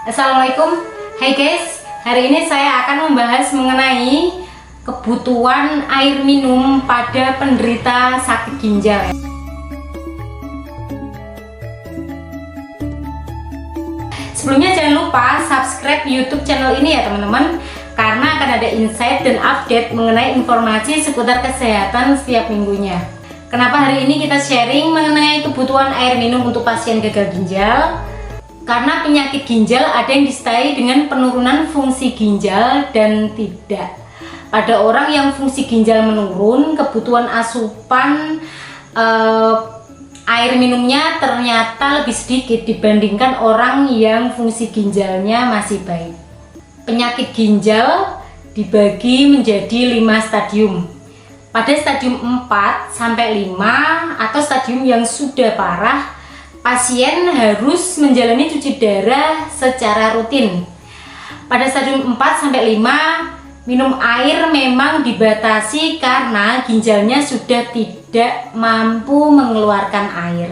Assalamualaikum. Hai guys, hari ini saya akan membahas mengenai kebutuhan air minum pada penderita sakit ginjal. Sebelumnya jangan lupa subscribe YouTube channel ini ya teman-teman, karena akan ada insight dan update mengenai informasi seputar kesehatan setiap minggunya. Kenapa hari ini kita sharing mengenai kebutuhan air minum untuk pasien gagal ginjal? Karena penyakit ginjal ada yang disertai dengan penurunan fungsi ginjal dan tidak. Pada orang yang fungsi ginjal menurun, kebutuhan asupan air minumnya ternyata lebih sedikit dibandingkan orang yang fungsi ginjalnya masih baik. Penyakit ginjal dibagi menjadi 5 stadium. Pada stadium 4 sampai 5 atau stadium yang sudah parah, pasien harus menjalani cuci darah secara rutin. Pada stadium 4 sampai 5, minum air memang dibatasi karena ginjalnya sudah tidak mampu mengeluarkan air.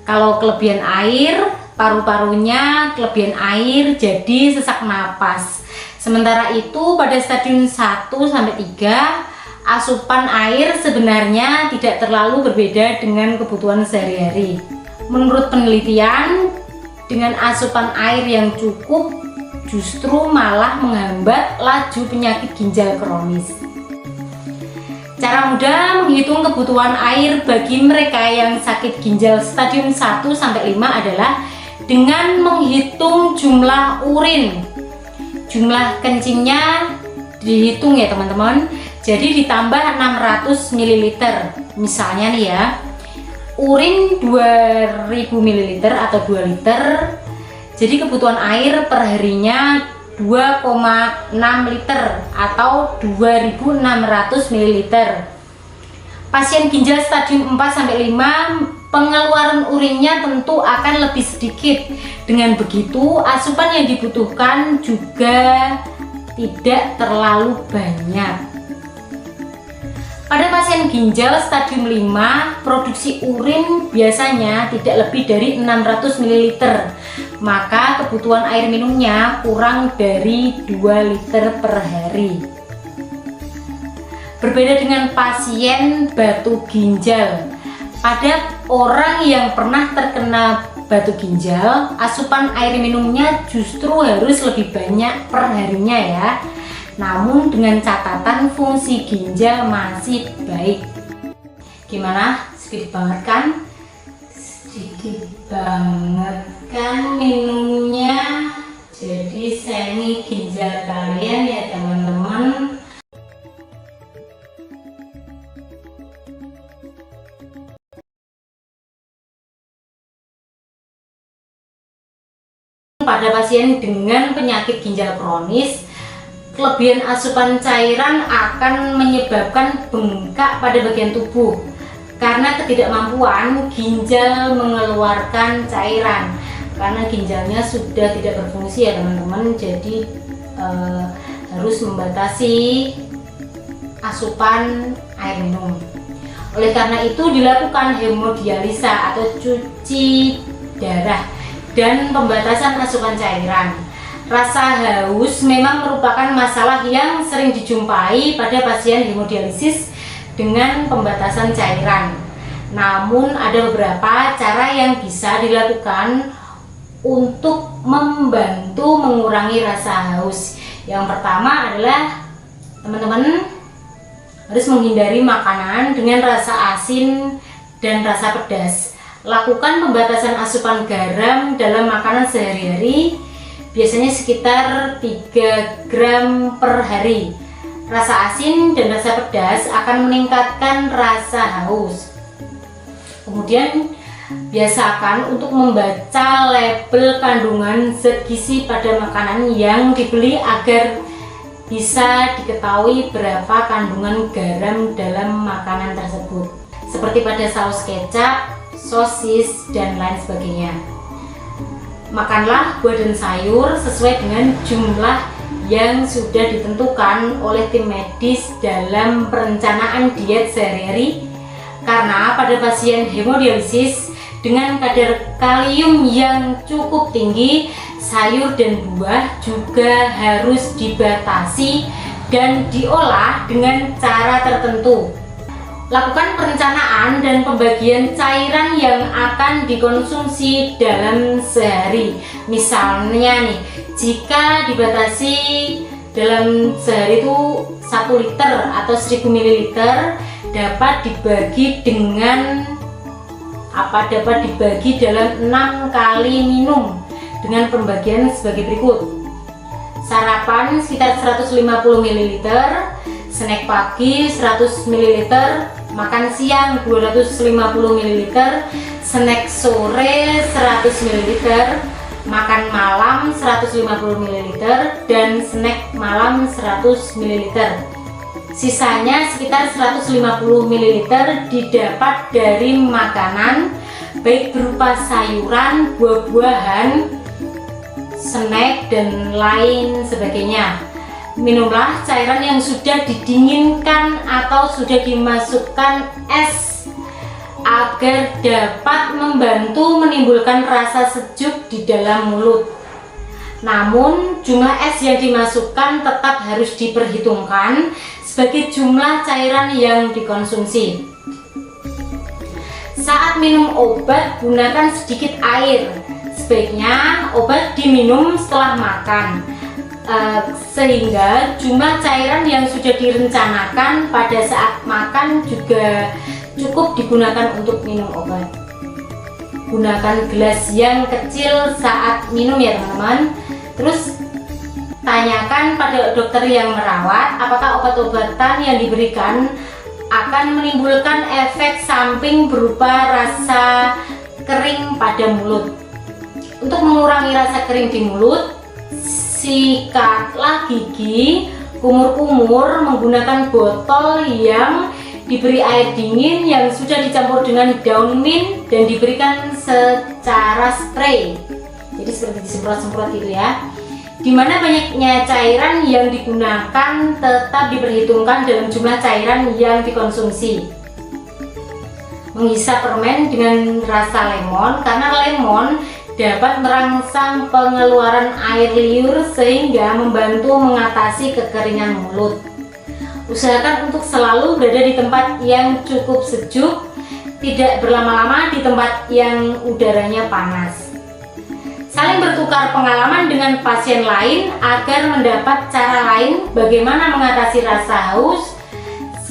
Kalau kelebihan air, paru-parunya kelebihan air jadi sesak napas. Sementara itu pada stadium 1 sampai 3, asupan air sebenarnya tidak terlalu berbeda dengan kebutuhan sehari-hari. Menurut penelitian, dengan asupan air yang cukup justru malah menghambat laju penyakit ginjal kronis. Cara mudah menghitung kebutuhan air bagi mereka yang sakit ginjal stadium 1 sampai 5 adalah dengan menghitung jumlah urin. Jumlah kencingnya dihitung ya teman-teman. Jadi ditambah 600 ml. Misalnya nih ya, urin 2000 ml atau 2 liter, jadi kebutuhan air perharinya 2,6 liter atau 2600 ml. Pasien ginjal stadium 4 sampai 5, pengeluaran urinnya tentu akan lebih sedikit. Dengan begitu asupan yang dibutuhkan juga tidak terlalu banyak. Pada pasien ginjal stadium 5, produksi urin biasanya tidak lebih dari 600 ml, maka kebutuhan air minumnya kurang dari 2 liter per hari. Berbeda dengan pasien batu ginjal, pada orang yang pernah terkena batu ginjal, asupan air minumnya justru harus lebih banyak per harinya ya. Namun dengan catatan fungsi ginjal masih baik. Gimana? Sedikit banget kan? Sedikit banget kan minumnya. Jadi sayangi ginjal kalian ya teman-teman. Pada pasien dengan penyakit ginjal kronis, kelebihan asupan cairan akan menyebabkan bengkak pada bagian tubuh karena ketidakmampuan ginjal mengeluarkan cairan, karena ginjalnya sudah tidak berfungsi ya teman-teman. Jadi harus membatasi asupan air minum. Oleh karena itu dilakukan hemodialisa atau cuci darah dan pembatasan asupan cairan. Rasa haus memang merupakan masalah yang sering dijumpai pada pasien hemodialisis dengan pembatasan cairan. Namun ada beberapa cara yang bisa dilakukan untuk membantu mengurangi rasa haus. Yang pertama adalah teman-teman harus menghindari makanan dengan rasa asin dan rasa pedas. Lakukan pembatasan asupan garam dalam makanan sehari-hari, biasanya sekitar 3 gram per hari. Rasa asin dan rasa pedas akan meningkatkan rasa haus. Kemudian biasakan untuk membaca label kandungan zat gizi pada makanan yang dibeli agar bisa diketahui berapa kandungan garam dalam makanan tersebut, seperti pada saus kecap, sosis, dan lain sebagainya. Makanlah buah dan sayur sesuai dengan jumlah yang sudah ditentukan oleh tim medis dalam perencanaan diet sehari-hari, karena pada pasien hemodialisis dengan kadar kalium yang cukup tinggi, sayur dan buah juga harus dibatasi dan diolah dengan cara tertentu. Lakukan perencanaan dan pembagian cairan yang akan dikonsumsi dalam sehari. Misalnya nih, jika dibatasi dalam sehari itu 1 liter atau 1000 ml, dapat dibagi dalam 6 kali minum dengan pembagian sebagai berikut. Sarapan sekitar 150 ml, snack pagi 100 ml, makan siang 250 ml, snack sore 100 ml, makan malam 150 ml, dan snack malam 100 ml. Sisanya sekitar 150 ml didapat dari makanan baik berupa sayuran, buah-buahan, snack, dan lain sebagainya. Minumlah cairan yang sudah didinginkan atau sudah dimasukkan es agar dapat membantu menimbulkan rasa sejuk di dalam mulut. Namun jumlah es yang dimasukkan tetap harus diperhitungkan sebagai jumlah cairan yang dikonsumsi. Saat minum obat, gunakan sedikit air. Sebaiknya obat diminum setelah makan, sehingga jumlah cairan yang sudah direncanakan pada saat makan juga cukup digunakan untuk minum obat. Gunakan gelas yang kecil saat minum ya teman-teman. Terus tanyakan pada dokter yang merawat apakah obat-obatan yang diberikan akan menimbulkan efek samping berupa rasa kering pada mulut. Untuk mengurangi rasa kering di mulut, sikatlah gigi kumur-kumur menggunakan botol yang diberi air dingin yang sudah dicampur dengan daun mint dan diberikan secara spray. Jadi seperti disemprot-semprot gitu ya. Dimana banyaknya cairan yang digunakan tetap diperhitungkan dalam jumlah cairan yang dikonsumsi. Menghisap permen dengan rasa lemon, karena lemon dapat merangsang pengeluaran air liur sehingga membantu mengatasi kekeringan mulut. Usahakan untuk selalu berada di tempat yang cukup sejuk, tidak berlama-lama di tempat yang udaranya panas. Saling bertukar pengalaman dengan pasien lain agar mendapat cara lain bagaimana mengatasi rasa haus,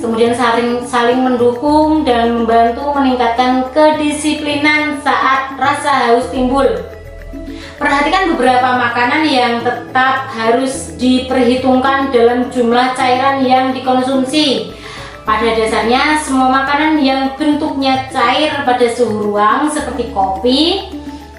kemudian saling mendukung dan membantu meningkatkan kedisiplinan saat rasa haus timbul. Perhatikan beberapa makanan yang tetap harus diperhitungkan dalam jumlah cairan yang dikonsumsi. Pada dasarnya, semua makanan yang bentuknya cair pada suhu ruang seperti kopi,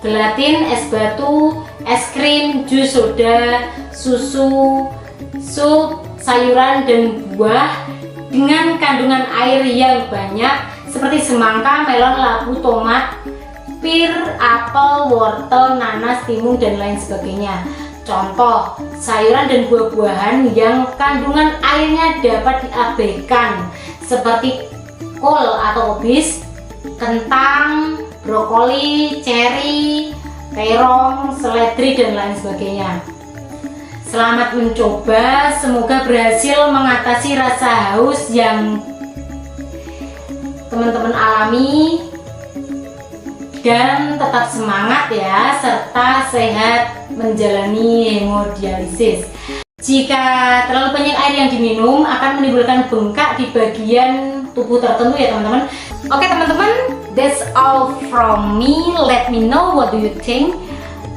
gelatin, es batu, es krim, jus soda, susu, sup, sayuran, dan buah dengan kandungan air yang banyak seperti semangka, melon, labu, tomat, pir, apel, wortel, nanas, timun, dan lain sebagainya. Contoh, sayuran dan buah-buahan yang kandungan airnya dapat diabaikan seperti kol atau obis, kentang, brokoli, ceri, terong, seledri, dan lain sebagainya. Selamat mencoba, semoga berhasil mengatasi rasa haus yang teman-teman alami, dan tetap semangat ya, serta sehat menjalani hemodialisis. Jika terlalu banyak air yang diminum akan menimbulkan bengkak di bagian tubuh tertentu ya teman-teman. Oke teman-teman, that's all from me. Let me know what do you think.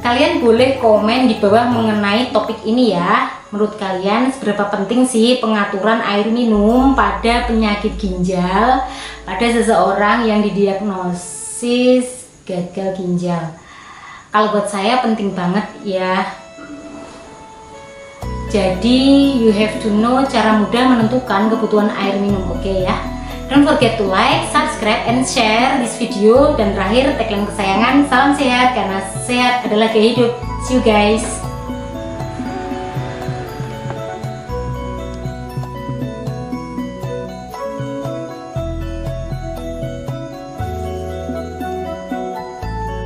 Kalian boleh komen di bawah mengenai topik ini ya. Menurut kalian seberapa penting sih pengaturan air minum pada penyakit ginjal pada seseorang yang didiagnosis gagal ginjal? Kalau buat saya penting banget ya. Jadi you have to know cara mudah menentukan kebutuhan air minum, oke ya. Don't forget to like, subscribe, and share this video. Dan terakhir, tagline kesayangan, salam sehat karena sehat adalah gaya hidup. See you guys.